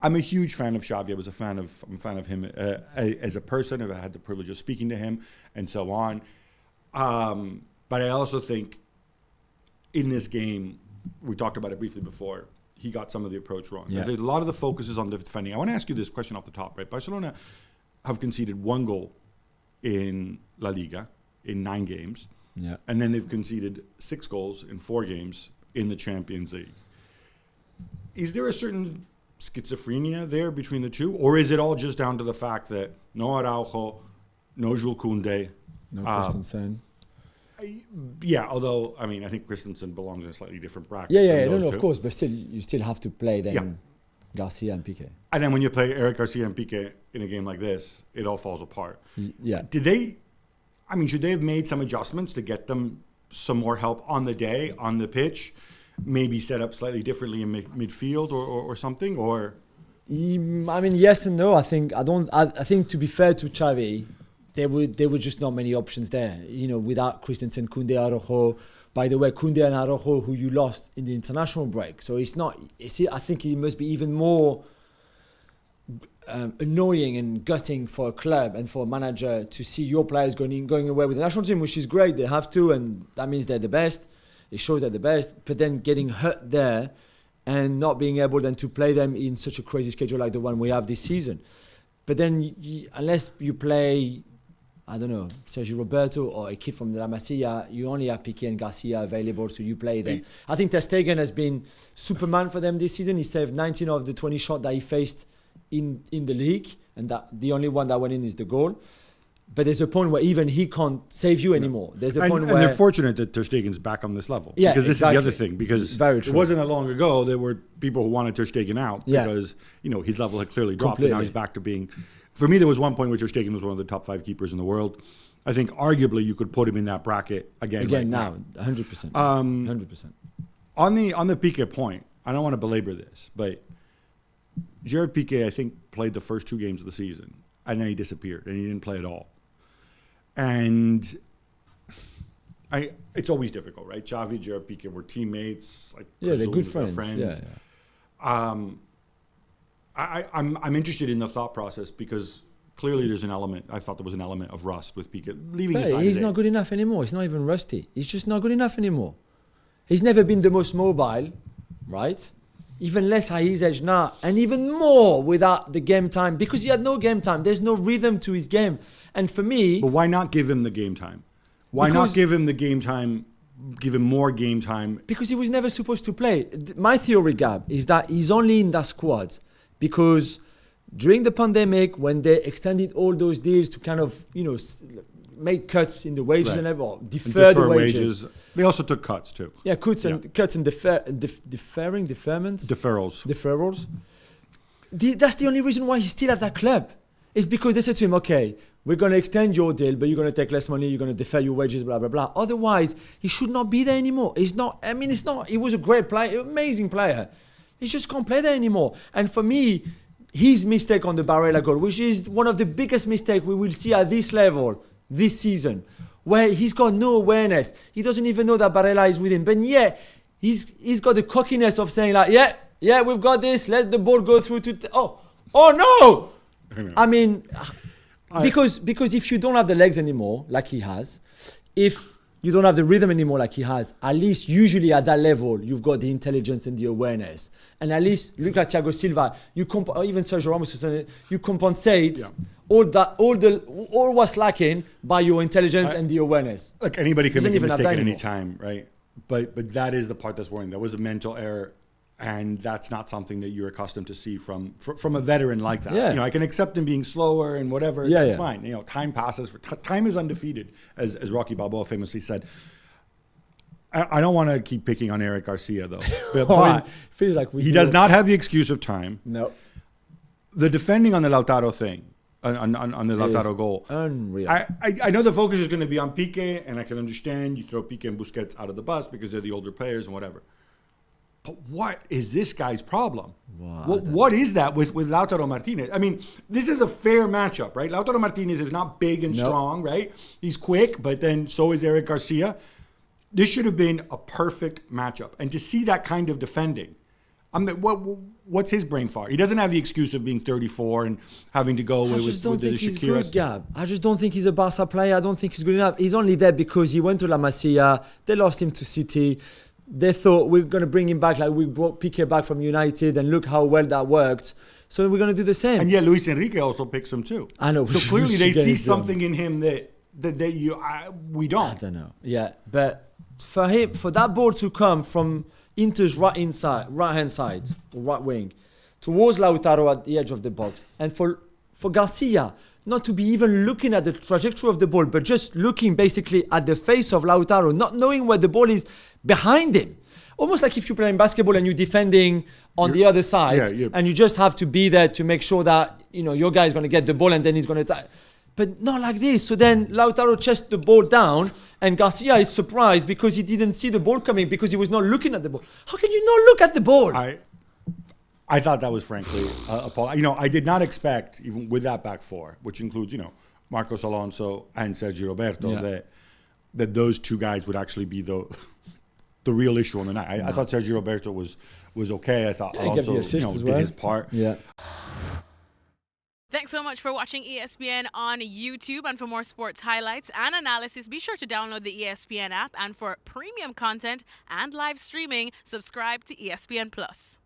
I'm a huge fan of Xavi. I'm a fan of him as a person. I've had the privilege of speaking to him and so on. But I also think in this game, we talked about it briefly before, he got some of the approach wrong. Yeah. A lot of the focus is on the defending. I want to ask you this question off the top, right? Barcelona have conceded 1 goal in La Liga in 9 games. Yeah. And then they've conceded 6 goals in 4 games in the Champions League. Is there a certain schizophrenia there between the two? Or is it all just down to the fact that no Araujo, no Jules Koundé, No Christensen. Yeah, although, I mean, I think Christensen belongs in a slightly different bracket. No, of course, but still, you still have to play then Garcia and Pique. And then when you play Eric Garcia and Pique in a game like this, it all falls apart. Yeah. Should they have made some adjustments to get them some more help on the day, on the pitch, maybe set up slightly differently in midfield or something, or? I mean, yes and no. I think to be fair to Xavi, there were just not many options there. You know, without Christensen, Koundé, Araujo. By the way, Koundé and Araujo, who you lost in the international break. So it's not. I think it must be even more annoying and gutting for a club and for a manager to see your players going away with the national team, which is great. They have to, and that means they're the best. It shows they're the best. But then getting hurt there and not being able then to play them in such a crazy schedule like the one we have this season. But then unless you play, I don't know, Sergio Roberto or a kid from La Masia, you only have Pique and Garcia available, so you play them. I think Ter Stegen has been Superman for them this season. He saved 19 of the 20 shots that he faced in the league, and that the only one that went in is the goal. But there's a point where even he can't save you anymore. There's a point where... And they're fortunate that Ter Stegen's back on this level. Yeah, because this exactly. is the other thing. Because it wasn't that long ago, there were people who wanted Ter Stegen out because, his level had clearly dropped. And now he's back to being... For me, there was one point where Ter Stegen was one of the top 5 keepers in the world. I think arguably you could put him in that bracket again now. 100%. 100%. On the Pique point, I don't want to belabor this, but Gerard Pique, I think, played the first 2 games of the season, and then he disappeared, and he didn't play at all. And it's always difficult, right? Xavi, Gerard Pique were teammates. They're good friends. I'm interested in the thought process because clearly there's an element. I thought there was an element of rust with Pique leaving his side. He's not good enough anymore. He's not even rusty. He's just not good enough anymore. He's never been the most mobile, right? Even less at his age now, and even more without the game time, because he had no game time. There's no rhythm to his game. And for me... But why not give him the game time? Why not give him the game time, give him more game time? Because he was never supposed to play. My theory, Gab, is that he's only in that squad because during the pandemic, when they extended all those deals to kind of, make cuts in the wages and everything, defer the wages. They also took cuts too. Yeah, cuts and deferments. Deferrals. That's the only reason why he's still at that club. It's because they said to him, okay, we're going to extend your deal, but you're going to take less money, you're going to defer your wages, blah, blah, blah. Otherwise, he should not be there anymore. He was a great player, amazing player. He just can't play there anymore. And for me, his mistake on the Barella goal, which is one of the biggest mistakes we will see at this level this season, where he's got no awareness. He doesn't even know that Barella is with him. But yeah, he's got the cockiness of saying like, yeah, we've got this. Let the ball go through to... oh no! I mean, because if you don't have the legs anymore, like he has, if you don't have the rhythm anymore like he has, at least usually at that level, you've got the intelligence and the awareness. And at least, look at Thiago Silva, or even Sergio Ramos, you compensate all what's lacking by your intelligence and the awareness. Look, anybody can make a mistake at any time, right? But that is the part that's worrying. That was a mental error. And that's not something that you're accustomed to see from a veteran like that. Yeah. I can accept him being slower and whatever. That's fine. Time passes. Time is undefeated, as Rocky Balboa famously said. I don't want to keep picking on Eric Garcia, though. But feels like he does not have the excuse of time. No. The defending on the Lautaro thing, on the Lautaro goal. Unreal. I know the focus is going to be on Pique, and I can understand you throw Pique and Busquets out of the bus because they're the older players and whatever. But what is this guy's problem? What is that with Lautaro Martinez? I mean, this is a fair matchup, right? Lautaro Martinez is not big and strong, right? He's quick, but then so is Eric Garcia. This should have been a perfect matchup. And to see that kind of defending, What's his brain fart? He doesn't have the excuse of being 34 and having to go with the Shakira. I just don't think he's good, Gab. I just don't think he's a Barca player. I don't think he's good enough. He's only there because he went to La Masia. They lost him to City. They thought we're going to bring him back like we brought Pique back from United, and look how well that worked. So we're going to do the same. And yet Luis Enrique also picks him too. I know. So clearly they see something in him that we don't. I don't know. Yeah, but for that ball to come from Inter's right hand side, or right wing, towards Lautaro at the edge of the box, and for Garcia not to be even looking at the trajectory of the ball, but just looking basically at the face of Lautaro, not knowing where the ball is behind him. Almost like if you're playing basketball and you're defending on the other side, and you just have to be there to make sure that your guy is going to get the ball and then he's going to. But not like this. So then Lautaro chests the ball down, and Garcia is surprised because he didn't see the ball coming because he was not looking at the ball. How can you not look at the ball? I thought that was frankly appalling. I did not expect, even with that back four, which includes Marcos Alonso and Sergio Roberto, that those two guys would actually be the real issue on the night. I thought Sergio Roberto was okay. I thought Alonso did his part. Yeah. Thanks so much for watching ESPN on YouTube. And for more sports highlights and analysis, be sure to download the ESPN app. And for premium content and live streaming, subscribe to ESPN Plus.